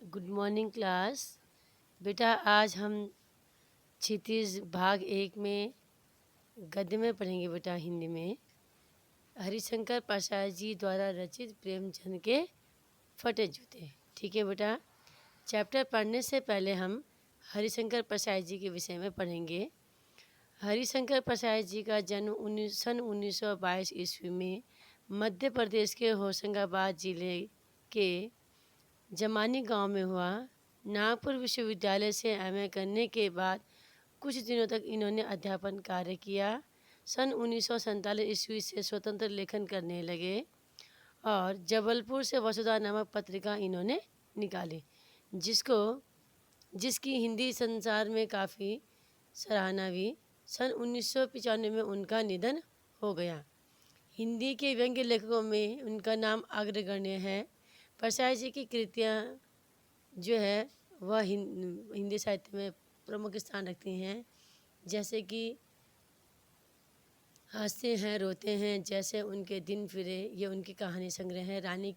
Good morning class. बेटा आज हम क्षितिज भाग 1 में गद्य में पढ़ेंगे बेटा हिंदी में। हरिशंकर प्रसाद जी द्वारा रचित प्रेमचंद के फटे जूते। ठीक है बेटा। चैप्टर पढ़ने से पहले हम हरिशंकर प्रसाद जी के विषय में पढ़ेंगे। हरिशंकर प्रसाद जी का जन्म सन 1922 ईस्वी में मध्य प्रदेश के होशंगाबाद जिले के जमानी गांव में हुआ। नागपुर विश्वविद्यालय से एमए करने के बाद कुछ दिनों तक इन्होंने अध्यापन कार्य किया। सन 1947 ईस्वी से स्वतंत्र लेखन करने लगे और जबलपुर से वसुधा नामक पत्रिका इन्होंने निकाली, जिसकी हिंदी संसार में काफ़ी सराहना हुई। सन 1995 में उनका निधन हो गया। हिंदी के व्यंग्य लेखकों में उनका नाम अग्रगण्य है। प्रसाद जी की कृतियाँ जो है वह हिंदी साहित्य में प्रमुख स्थान रखती हैं, जैसे कि हंसते हैं रोते हैं, जैसे उनके दिन फिरे, ये उनकी कहानी संग्रह है। रानी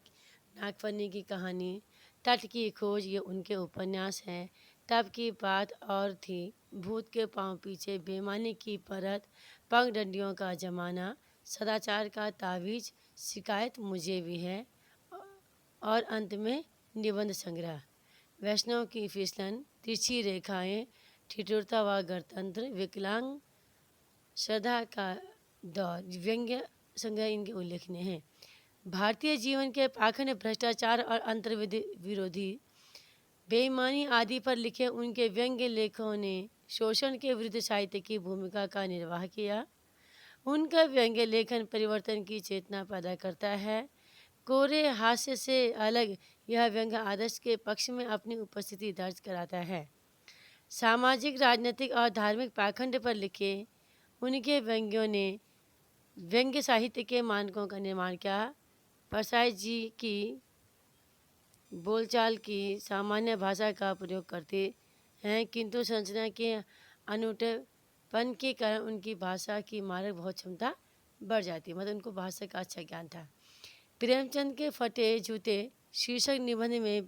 नागफनी की कहानी, तट की खोज, ये उनके उपन्यास हैं। तब की बात और थी, भूत के पांव पीछे, बेईमानी की परत, पगडंडियों का जमाना, सदाचार का तावीज, शिकायत मुझे भी है और अंत में निबंध संग्रह, वैष्णव की फिसलन, तिरछी रेखाएं, ठिठुरता व गणतंत्र, विकलांग, श्रद्धा का दौर, व्यंग्य संग्रह इनके उल्लेखनीय हैं। भारतीय जीवन के पाखंड, भ्रष्टाचार और अंतर्विरोधी, बेईमानी आदि पर लिखे उनके व्यंग्य लेखों ने शोषण के विरुद्ध साहित्य की भूमिका का निर्वाह किया। उनका व्यंग्य लेखन परिवर्तन की चेतना पैदा करता है। कोरे हास्य से अलग यह व्यंग्य आदर्श के पक्ष में अपनी उपस्थिति दर्ज कराता है। सामाजिक, राजनीतिक और धार्मिक पाखंड पर लिखे उनके व्यंग्यों ने व्यंग्य साहित्य के मानकों का निर्माण किया। प्रसाद जी की बोलचाल की सामान्य भाषा का प्रयोग करते हैं, किंतु संरचना के अनूठेपन के कारण उनकी भाषा की मारक बहुत क्षमता बढ़ जाती है। मतलब उनको भाषा का अच्छा ज्ञान था। प्रेमचंद के फटे जूते शीर्षक निबंध में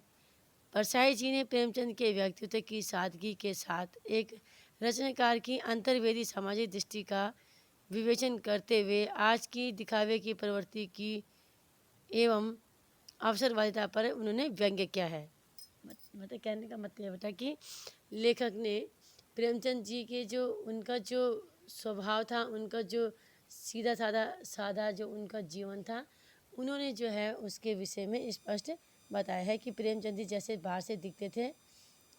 प्रसाद जी ने प्रेमचंद के व्यक्तित्व की सादगी के साथ एक रचनाकार की अंतर्वेदी सामाजिक दृष्टि का विवेचन करते हुए आज की दिखावे की प्रवृत्ति की एवं अवसरवादिता पर उन्होंने व्यंग्य किया है। मतलब कहने का मतलब है बेटा कि लेखक ने प्रेमचंद जी के जो उनका जो स्वभाव था, उनका जो सीधा साधा जो उनका जीवन था, उन्होंने जो है उसके विषय में स्पष्ट बताया है कि प्रेमचंद जी जैसे बाहर से दिखते थे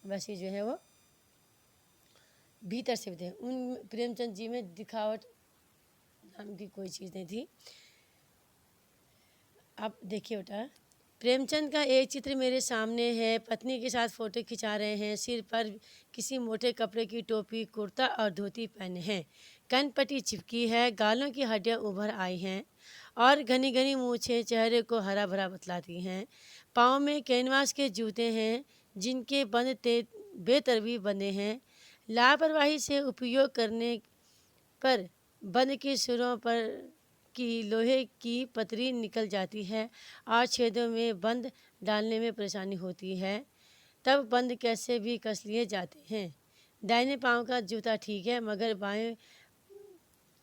वैसे जो है वो भीतर से थे। उन प्रेमचंद जी में दिखावट नाम की कोई चीज़ नहीं थी। अब देखिए बेटा, प्रेमचंद का एक चित्र मेरे सामने है। पत्नी के साथ फोटो खिंचा रहे हैं। सिर पर किसी मोटे कपड़े की टोपी, कुर्ता और धोती पहने हैं। कनपट्टी चिपकी है, गालों की हड्डियां उभर आई हैं और घनी घनी मूछें चेहरे को हरा भरा बतलाती हैं। पाँव में कैनवास के जूते हैं, जिनके बंद बेतरतीब बंधे हैं। लापरवाही से उपयोग करने पर बंद के सिरों पर की लोहे की पतरी निकल जाती है और छेदों में बंद डालने में परेशानी होती है। तब बंद कैसे भी कस लिए जाते हैं। दाहिने पांव का जूता ठीक है, मगर बाएं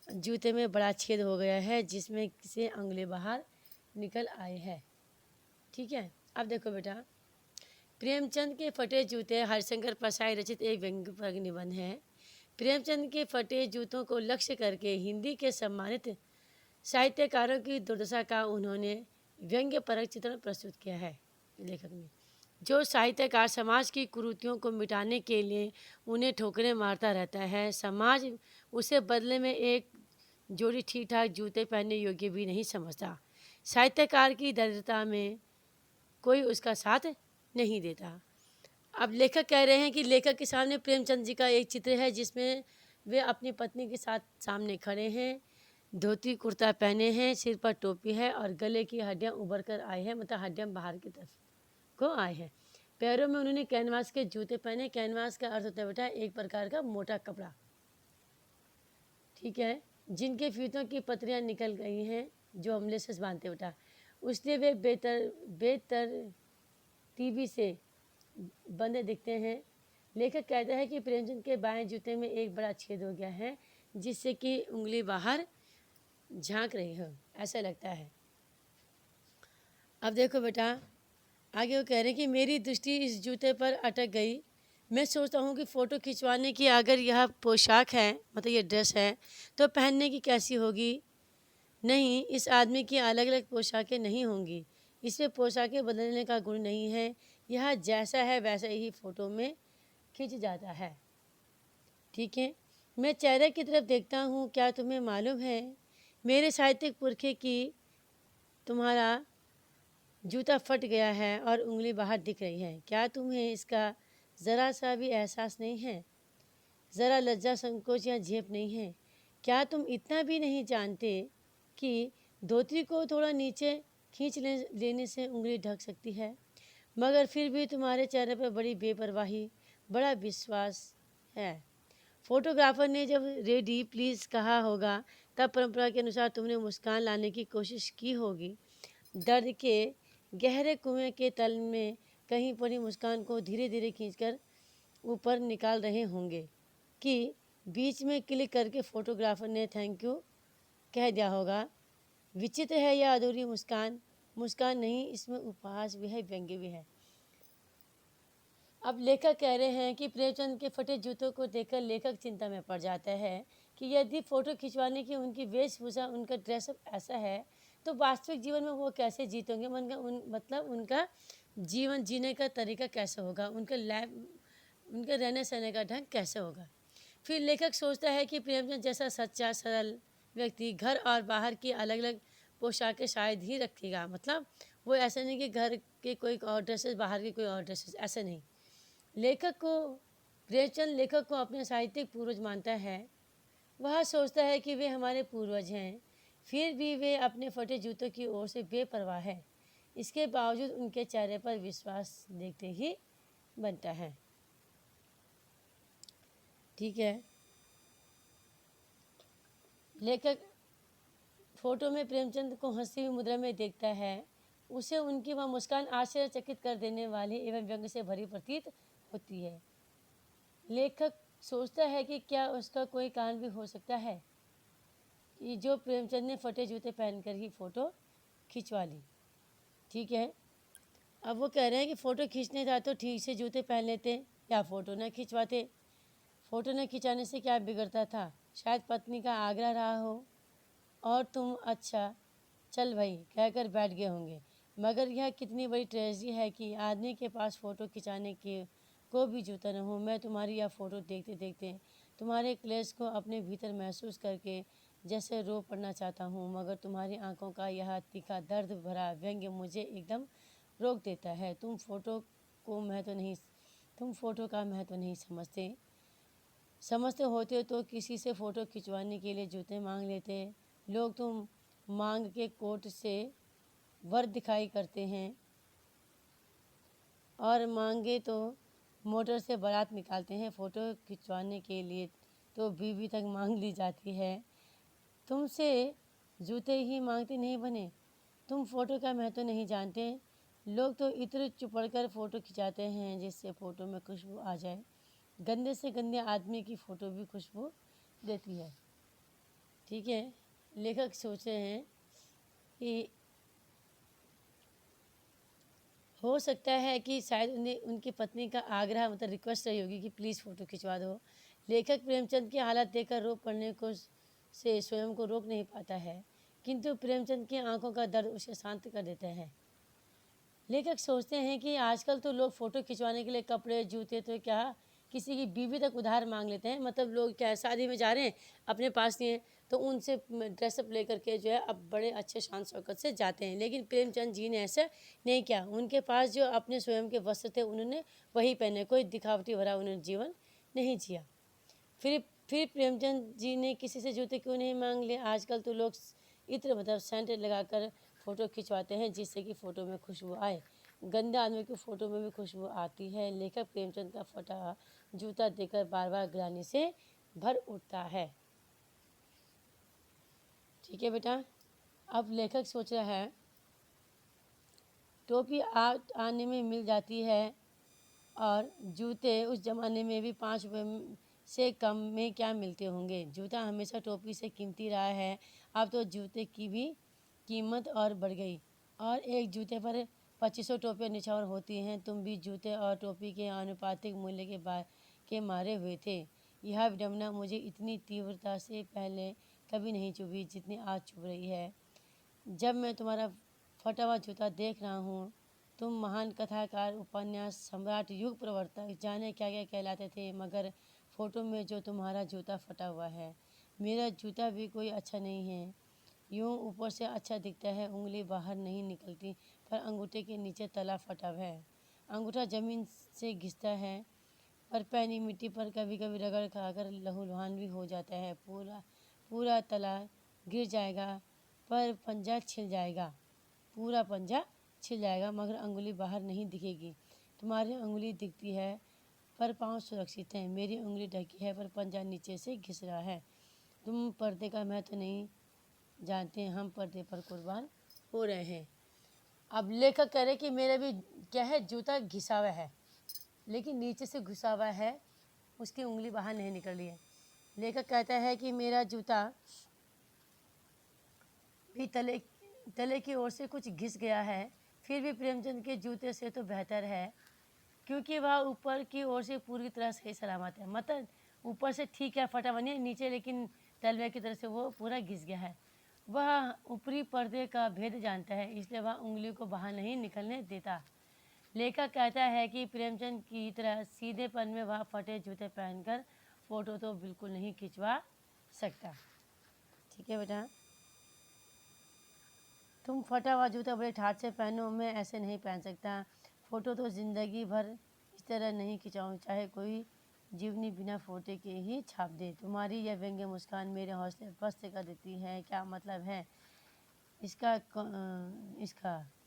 जूते में बड़ा छेद हो गया है, जिसमें से अंगुली बाहर निकल आए हैं। ठीक है। अब देखो बेटा, प्रेमचंद के फटे जूते हरिशंकर प्रसाद रचित एक व्यंग्यपरक निबंध है। प्रेमचंद के फटे जूतों को लक्ष्य करके हिंदी के सम्मानित साहित्यकारों की दुर्दशा का उन्होंने व्यंग्य परक चित्रण प्रस्तुत किया है। लेखक ने जो साहित्यकार समाज की कुरीतियों को मिटाने के लिए उन्हें ठोकरें मारता रहता है, समाज उसे बदले में एक जोड़ी ठीक ठाक जूते पहनने योग्य भी नहीं समझता। साहित्यकार की दरिद्रता में कोई उसका साथ नहीं देता। अब लेखक कह रहे हैं कि लेखक के सामने प्रेमचंद जी का एक चित्र है, जिसमें वे अपनी पत्नी के साथ सामने खड़े हैं। धोती कुर्ता पहने हैं, सिर पर टोपी है और गले की हड्डियां उभर कर आई हैं, मतलब हड्डियां बाहर की तरफ को आए हैं। पैरों में उन्होंने कैनवास के जूते पहने। कैनवास का अर्थ होता है बेटा एक प्रकार का मोटा कपड़ा, ठीक है, जिनके फीतों की पतरियां निकल गई हैं, जो हमले से बांधते बेटा। उसने वे बेतरतीबी से बंदे दिखते हैं। लेखक कहता है कि प्रेमचंद के बाएं जूते में एक बड़ा छेद हो गया है, जिससे कि उंगली बाहर झांक रही हो, ऐसा लगता है। अब देखो बेटा, आगे वो कह रहे हैं कि मेरी दृष्टि इस जूते पर अटक गई। मैं सोचता हूँ कि फ़ोटो खिंचवाने की अगर यह पोशाक है, मतलब ये ड्रेस है, तो पहनने की कैसी होगी। नहीं, इस आदमी की अलग अलग पोशाकें नहीं होंगी। इसमें पोशाकें बदलने का गुण नहीं है। यह जैसा है वैसा ही फ़ोटो में खिंच जाता है। ठीक है, मैं चेहरे की तरफ देखता हूँ। क्या तुम्हें मालूम है, मेरे साहित्यिक पुरखे की तुम्हारा जूता फट गया है और उंगली बाहर दिख रही है। क्या तुम्हें इसका ज़रा सा भी एहसास नहीं है? ज़रा लज्जा, संकोच या झेप नहीं है? क्या तुम इतना भी नहीं जानते कि धोती को थोड़ा नीचे खींच लेने से उंगली ढक सकती है? मगर फिर भी तुम्हारे चेहरे पर बड़ी बेपरवाही, बड़ा विश्वास है। फोटोग्राफर ने जब रेडी प्लीज़ कहा होगा, तब परंपरा के अनुसार तुमने मुस्कान लाने की कोशिश की होगी। दर्द के गहरे कुएं के तल में कहीं पड़ी मुस्कान को धीरे धीरे खींचकर ऊपर निकाल रहे होंगे कि बीच में क्लिक करके फोटोग्राफर ने थैंक यू कह दिया होगा। विचित्र है यह अधूरी मुस्कान। मुस्कान नहीं, इसमें उपहास भी है, व्यंग्य भी है। अब लेखक कह रहे हैं कि प्रेमचंद के फटे जूतों को देखकर लेखक चिंता में पड़ जाता है कि यदि फ़ोटो खिंचवाने की उनकी वेशभूषा, उनका ड्रेसअप ऐसा है, तो वास्तविक जीवन में वो कैसे जीतेंगे। मतलब उनका जीवन जीने का तरीका कैसे होगा, उनका रहने सहने का ढंग कैसे होगा। फिर लेखक सोचता है कि प्रेमचंद जैसा सच्चा सरल व्यक्ति घर और बाहर की अलग अलग पोशाकें शायद ही रखेगा। मतलब वो ऐसा नहीं कि घर के कोई और ड्रेसेस, बाहर के कोई और ड्रेसेस, ऐसा नहीं। लेखक को प्रेमचंद लेखक को अपने साहित्यिक पूर्वज मानता है। वह सोचता है कि वे हमारे पूर्वज हैं, फिर भी वे अपने फटे जूतों की ओर से बेपरवाह है। इसके बावजूद उनके चेहरे पर विश्वास देखते ही बनता है। ठीक है, लेखक फोटो में प्रेमचंद को हंसी हुई मुद्रा में देखता है। उसे उनकी वह मुस्कान आश्चर्यचकित कर देने वाली एवं व्यंग से भरी प्रतीत होती है। लेखक सोचता है कि क्या उसका कोई कारण भी हो सकता है कि जो प्रेमचंद ने फटे जूते पहनकर ही फ़ोटो खिंचवा ली। ठीक है, अब वो कह रहे हैं कि फ़ोटो खींचने था तो ठीक से जूते पहन लेते या फ़ोटो न खिंचवाते। फ़ोटो न खिंचाने से क्या बिगड़ता था। शायद पत्नी का आग्रह रहा हो और तुम अच्छा चल भाई कहकर बैठ गए होंगे। मगर यह कितनी बड़ी ट्रेजेडी है कि आदमी के पास फ़ोटो खिंचाने के को भी जूता न हो। मैं तुम्हारी यह फ़ोटो देखते देखते तुम्हारे क्लेश को अपने भीतर महसूस करके जैसे रो पड़ना चाहता हूँ, मगर तुम्हारी आंखों का यह तीखा दर्द भरा व्यंग्य मुझे एकदम रोक देता है। तुम फ़ोटो का महत्व नहीं समझते होते तो किसी से फ़ोटो खिंचवाने के लिए जूते मांग लेते। लोग तुम मांग के कोट से वर दिखाई करते हैं और मांगे तो मोटर से बारात निकालते हैं। फ़ोटो खिंचवाने के लिए तो बीवी तक मांग ली जाती है। तुमसे जूते ही मांगते नहीं बने। तुम फ़ोटो का महत्व नहीं जानते। लोग तो इत्र चुपड़ कर फ़ोटो खिंचाते हैं जिससे फ़ोटो में खुशबू आ जाए। गंदे से गंदे आदमी की फ़ोटो भी खुशबू देती है। ठीक है, लेखक सोच रहे हैं कि हो सकता है कि शायद उन्हें उनकी पत्नी का आग्रह, मतलब रिक्वेस्ट रही होगी कि प्लीज़ फ़ोटो खिंचवा दो। लेखक प्रेमचंद की हालत देखकर रो पड़ने को से स्वयं को रोक नहीं पाता है, किंतु प्रेमचंद की आंखों का दर्द उसे शांत कर देता है। लेखक सोचते हैं कि आजकल तो लोग फ़ोटो खिंचवाने के लिए कपड़े, जूते, तो क्या किसी की बीवी तक उधार मांग लेते हैं। मतलब लोग क्या है, शादी में जा रहे हैं, अपने पास नहीं है तो उनसे ड्रेसअप लेकर के जो है अब बड़े अच्छे शान शौकत से जाते हैं। लेकिन प्रेमचंद जी ने ऐसा नहीं किया। उनके पास जो अपने स्वयं के वस्त्र थे उन्होंने वही पहने। कोई दिखावटी भरा उन्होंने जीवन नहीं जिया। फिर प्रेमचंद जी ने किसी से जूते क्यों नहीं मांग लिए। आजकल तो लोग इत्र, मतलब सेंट लगाकर फ़ोटो खिंचवाते हैं जिससे कि फ़ोटो में खुशबू आए। गंदे आदमी की फ़ोटो में भी खुशबू आती है। लेखक प्रेमचंद का फटा जूता देखकर बार बार ग्लानि से भर उठता है। ठीक है बेटा, अब लेखक सोच रहा है टोपी आने में मिल जाती है और जूते उस ज़माने में भी 5 रुपये से कम में क्या मिलते होंगे। जूता हमेशा टोपी से कीमती रहा है, अब तो जूते की भी कीमत और बढ़ गई और एक जूते पर 2500 टोपियाँ निछावर होती हैं। तुम भी जूते और टोपी के आनुपातिक मूल्य के मारे हुए थे। यह विडंबना मुझे इतनी तीव्रता से पहले कभी नहीं चुभी जितनी आज चुभ रही है। जब मैं तुम्हारा फटा हुआ जूता देख रहा हूँ। तुम महान कथाकार, उपन्यास सम्राट, युग प्रवर्तक, जाने क्या क्या कहलाते थे, मगर फोटो में जो तुम्हारा जूता फटा हुआ है, मेरा जूता भी कोई अच्छा नहीं है। यूँ ऊपर से अच्छा दिखता है, उंगली बाहर नहीं निकलती, पर अंगूठे के नीचे तला फटा है। अंगूठा जमीन से घिसता है, पर पैनी मिट्टी पर कभी कभी रगड़ खाकर लहूलुहान भी हो जाता है। पूरा पूरा तला गिर जाएगा, पर पंजा छिल जाएगा। पूरा पंजा छिल जाएगा, मगर अंगुली बाहर नहीं दिखेगी। तुम्हारी उंगली दिखती है, पर पाँव सुरक्षित हैं। मेरी उंगली ढकी है, पर पंजा नीचे से घिस रहा है। तुम पर्दे का महत्व नहीं जानते, हम पर्दे पर कुर्बान हो रहे हैं। अब लेखक कह रहे कि मेरा भी क्या है, जूता घिसा हुआ है, लेकिन नीचे से घुसा हुआ है, उसकी उंगली बाहर नहीं निकल रही है। लेखक कहता है कि मेरा जूता भी तले की ओर से कुछ घिस गया है, फिर भी प्रेमचंद के जूते से तो बेहतर है, क्योंकि वह ऊपर की ओर से पूरी तरह सही सलामत है। मतलब ऊपर से ठीक है, फटा बनी है, नीचे लेकिन तलवे की तरह से वो पूरा घिस गया है। वह ऊपरी पर्दे का भेद जानता है, इसलिए वह उंगली को बाहर नहीं निकलने देता। लेखक कहता है कि प्रेमचंद की तरह सीधेपन में वह फटे जूते पहनकर फोटो तो बिल्कुल नहीं खिंचवा सकता। ठीक है बेटा, तुम फटा हुआ जूता बड़े ठाट से पहनो, मैं ऐसे नहीं पहन सकता। फ़ोटो तो ज़िंदगी भर इस तरह नहीं खिंचाऊँ, चाहे कोई जीवनी बिना फोटे के ही छाप दे। तुम्हारी यह व्यंग्य मुस्कान मेरे हौसले पस्त कर देती है। क्या मतलब है इसका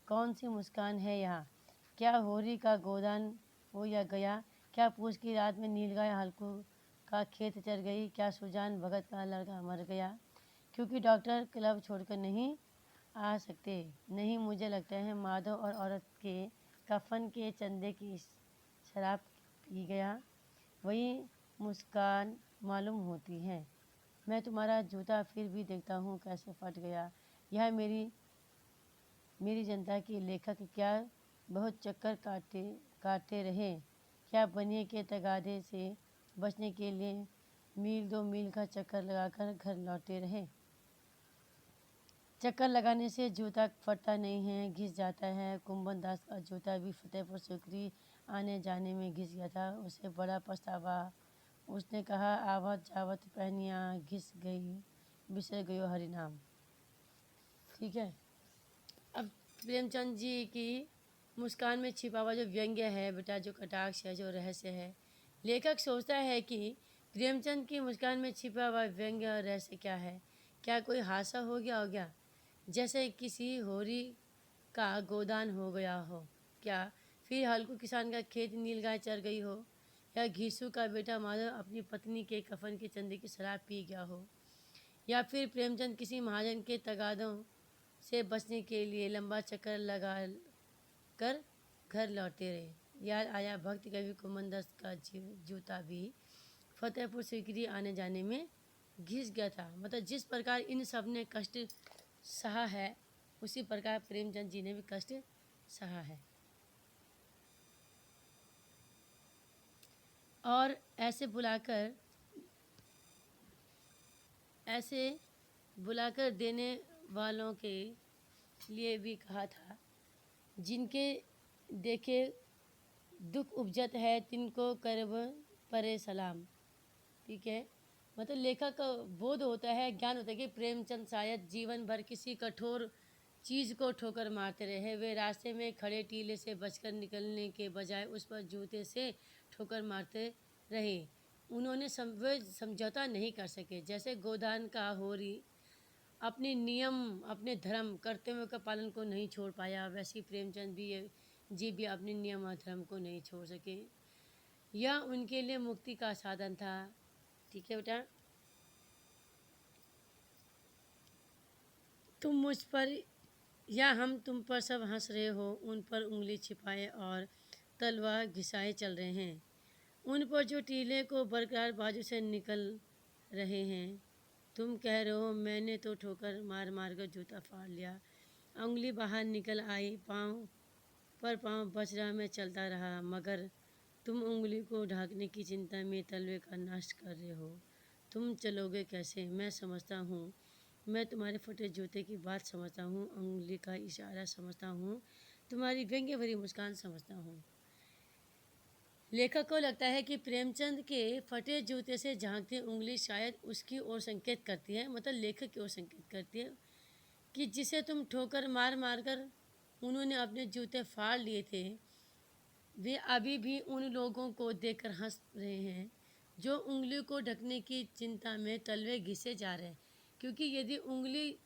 कौन सी मुस्कान है यहाँ? क्या होरी का गोदान हो या गया? क्या पूछ की रात में नीलगाय हल्कू का खेत चर गई? क्या सुजान भगत का लड़का मर गया? क्योंकि डॉक्टर क्लब छोड़कर नहीं आ सकते। नहीं, मुझे लगता है माधव और औरत के कफन के चंदे की शराब पी गया, वही मुस्कान मालूम होती है। मैं तुम्हारा जूता फिर भी देखता हूँ कैसे फट गया। यह मेरी जनता के लेखक क्या बहुत चक्कर काटते रहे? क्या बनिए के तगादे से बचने के लिए मील 2 मील का चक्कर लगाकर घर लौटे रहे? चक्कर लगाने से जूता फटता नहीं है, घिस जाता है। कुंभन दास का जूता भी फतेहपुर सिकरी आने जाने में घिस गया था। उसे बड़ा पछतावा। उसने कहा, आवत जावत पहनिया घिस गई, बिसर गयो हरि नाम। ठीक है, अब प्रेमचंद जी की मुस्कान में छिपा हुआ जो व्यंग्य है बेटा, जो कटाक्ष है, जो रहस्य है, लेखक सोचता है कि प्रेमचंद की मुस्कान में छिपा हुआ व्यंग्य और रहस्य क्या है? क्या कोई हादसा हो गया जैसे किसी होरी का गोदान हो गया हो? क्या फिर हल्कू किसान का खेत नीलगाय चर गई हो? या घीसू का बेटा माधव अपनी पत्नी के कफन के चंदे की शराब पी गया हो? या फिर प्रेमचंद किसी महाजन के तगादों से बचने के लिए लंबा चक्कर लगा कर घर लौटे रहे? याद आया भक्त कवि कुमनदास का जूता भी फतेहपुर सिकरी आने जाने में घिस गया था। मतलब जिस प्रकार इन सब ने कष्ट सहा है, उसी प्रकार प्रेमचंद जी ने भी कष्ट सहा है। और ऐसे बुलाकर देने वालों के लिए भी कहा था, जिनके देखे दुख उपजत है, तिनको करब परे सलाम। ठीक है, मतलब लेखक का बोध होता है, ज्ञान होता है कि प्रेमचंद शायद जीवन भर किसी कठोर चीज़ को ठोकर मारते रहे। वे रास्ते में खड़े टीले से बचकर निकलने के बजाय उस पर जूते से ठोकर मारते रहे। उन्होंने वे समझौता नहीं कर सके। जैसे गोदान का होरी अपने नियम, अपने धर्म, कर्तव्यों का पालन को नहीं छोड़ पाया, वैसे प्रेमचंद भी अपने नियम और धर्म को नहीं छोड़ सके। यह उनके लिए मुक्ति का साधन था। ठीक है बेटा, तुम मुझ पर या हम तुम पर सब हंस रहे हो, उन पर उंगली छिपाए और तलवार घिसाए चल रहे हैं। उन पर जो टीले को बरकरार बाजू से निकल रहे हैं। तुम कह रहे हो मैंने तो ठोकर मार मार कर जूता फाड़ लिया। उंगली बाहर निकल आई, पाँव बच रहा, मैं चलता रहा, मगर तुम उंगली को ढांकने की चिंता में तलवे का नाश कर रहे हो। तुम चलोगे कैसे? मैं समझता हूँ, मैं तुम्हारे फटे जूते की बात समझता हूँ, उंगली का इशारा समझता हूँ, तुम्हारी व्यंग्य भरी मुस्कान समझता हूँ। लेखक को लगता है कि प्रेमचंद के फटे जूते से झांकती उंगली शायद उसकी ओर संकेत करती है, मतलब लेखक की ओर संकेत करती है कि जिसे तुम ठोकर मार मार कर उन्होंने अपने जूते फाड़ लिए थे, वे अभी भी उन लोगों को देखकर हंस रहे हैं जो उंगली को ढकने की चिंता में तलवे घिसे जा रहे हैं। क्योंकि यदि उंगली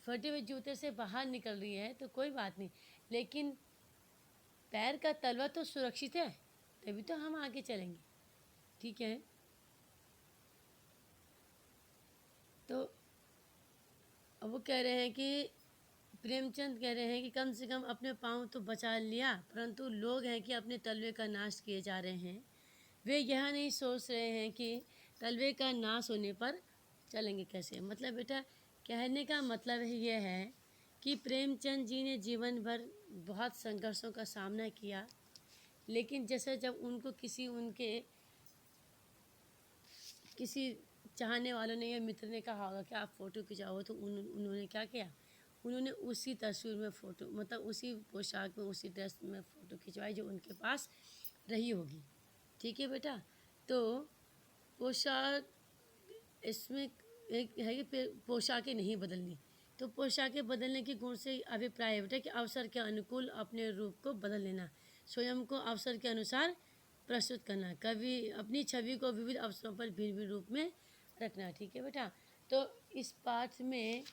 फटे हुए जूते से बाहर निकल रही है तो कोई बात नहीं, लेकिन पैर का तलवा तो सुरक्षित है, तभी तो हम आगे चलेंगे। ठीक है, तो अब वो कह रहे हैं कि प्रेमचंद कह रहे हैं कि कम से कम अपने पाँव तो बचा लिया, परंतु लोग हैं कि अपने तलवे का नाश किए जा रहे हैं। वे यह नहीं सोच रहे हैं कि तलवे का नाश होने पर चलेंगे कैसे। मतलब बेटा कहने का मतलब यह है कि प्रेमचंद जी ने जीवन भर बहुत संघर्षों का सामना किया, लेकिन जैसे जब उनको किसी चाहने वालों ने या मित्र ने कहा होगा कि आप फ़ोटो खिंचाओ, तो उन्होंने क्या किया, उन्होंने उसी तस्वीर में फ़ोटो, मतलब उसी पोशाक में, उसी ड्रेस में फ़ोटो खिंचवाई जो उनके पास रही होगी। ठीक है बेटा, तो पोशाक इसमें एक है कि पोशाकें नहीं बदलनी, तो पोशाकें बदलने के गुण से अभिप्राय है बेटा कि अवसर के अनुकूल अपने रूप को बदल लेना, स्वयं को अवसर के अनुसार प्रस्तुत करना, कभी अपनी छवि को विविध अवसरों पर भिन्न भिन्न रूप में रखना। ठीक है बेटा, तो इस पाठ में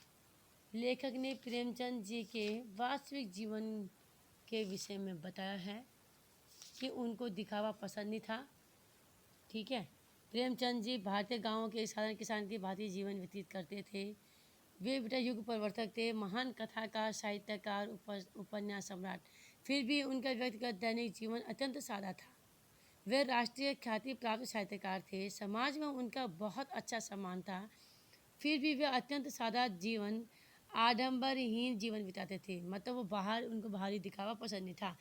लेखक ने प्रेमचंद जी के वास्तविक जीवन के विषय में बताया है कि उनको दिखावा पसंद नहीं था। ठीक है, प्रेमचंद जी भारतीय गांवों के साधारण किसान की भांति जीवन व्यतीत करते थे। वे बेटा युग परिवर्तक थे, महान कथाकार, साहित्यकार, उपन्यास सम्राट। फिर भी उनका व्यक्तिगत दैनिक जीवन अत्यंत सादा था। वे राष्ट्रीय ख्याति प्राप्त साहित्यकार थे, समाज में उनका बहुत अच्छा सम्मान था। फिर भी वे अत्यंत सादा जीवन, आडंबरहीन जीवन बिताते थे। मतलब वो उनको बाहरी दिखावा पसंद नहीं था।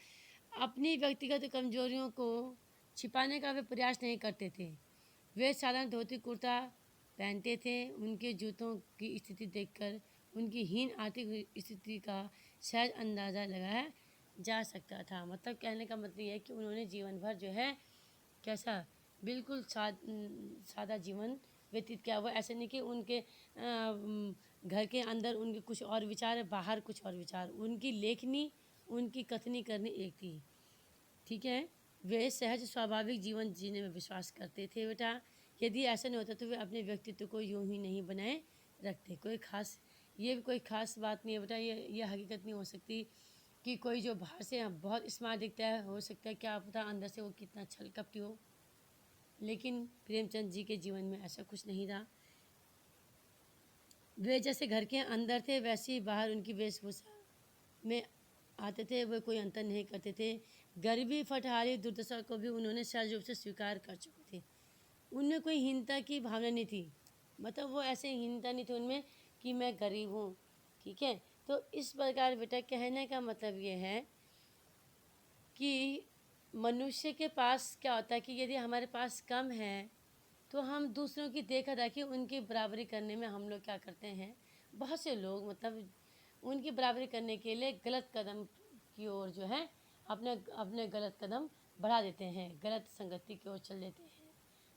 अपनी व्यक्तिगत कमजोरियों को छिपाने का वे प्रयास नहीं करते थे। वे साधारण धोती कुर्ता पहनते थे। उनके जूतों की स्थिति देखकर उनकी हीन आर्थिक स्थिति का सहज अंदाज़ा लगाया जा सकता था। मतलब कहने का मतलब ये है कि उन्होंने जीवन भर जो है कैसा, बिल्कुल सादा जीवन व्यतीत किया। वो ऐसे नहीं कि उनके घर के अंदर उनके कुछ और विचार है, बाहर कुछ और विचार। उनकी लेखनी, उनकी कथनी करनी एक थी। ठीक है, वे सहज स्वाभाविक जीवन जीने में विश्वास करते थे बेटा। यदि ऐसा नहीं होता तो वे अपने व्यक्तित्व को यूं ही नहीं बनाए रखते। ये भी कोई खास बात नहीं है बेटा। ये हकीकत नहीं हो सकती कि कोई जो बाहर से बहुत स्मार्ट दिखता है, हो सकता है क्या पता अंदर से वो कितना छल कपटी हो। लेकिन प्रेमचंद जी के जीवन में ऐसा कुछ नहीं था। वे जैसे घर के अंदर थे वैसे ही बाहर उनकी वेशभूषा में आते थे। वे कोई अंतर नहीं करते थे। गरीबी, फटहारी, दुर्दशा को भी उन्होंने सहज रूप से स्वीकार कर चुके थे। उनमें कोई हीनता की भावना नहीं थी। मतलब वो ऐसे हीनता नहीं थी उनमें कि मैं गरीब हूँ। ठीक है, तो इस प्रकार बेटा कहने का मतलब ये है कि मनुष्य के पास क्या होता है कि यदि हमारे पास कम है तो हम दूसरों की देखा देखी उनकी बराबरी करने में हम लोग क्या करते हैं, बहुत से लोग मतलब उनकी बराबरी करने के लिए गलत कदम की ओर जो है अपने अपने गलत कदम बढ़ा देते हैं, गलत संगति की ओर चल देते हैं।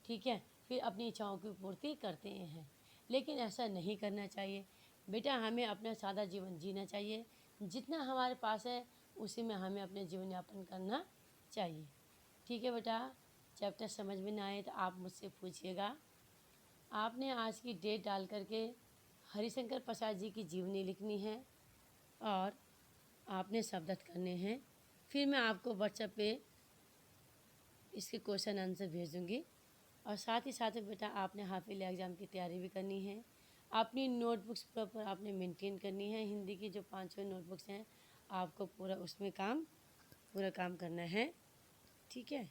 ठीक है, फिर अपनी इच्छाओं की पूर्ति करते हैं। लेकिन ऐसा नहीं करना चाहिए बेटा। हमें अपना सादा जीवन जीना चाहिए। जितना हमारे पास है उसी में हमें अपने जीवन यापन करना चाहिए। ठीक है बेटा, चैप्टर समझ में ना आए तो आप मुझसे पूछिएगा। आपने आज की डेट डाल करके हरिशंकर प्रसाद जी की जीवनी लिखनी है और आपने शब्दार्थ करने हैं। फिर मैं आपको व्हाट्सएप पे इसके क्वेश्चन आंसर भेज दूँगी। और साथ ही साथ बेटा आपने हाफिज एग्ज़ाम की तैयारी भी करनी है। अपनी नोटबुक्स प्रॉपर आपने मेंटेन करनी है। हिंदी की जो 5 नोटबुक्स हैं आपको पूरा काम करना है। ठीक है।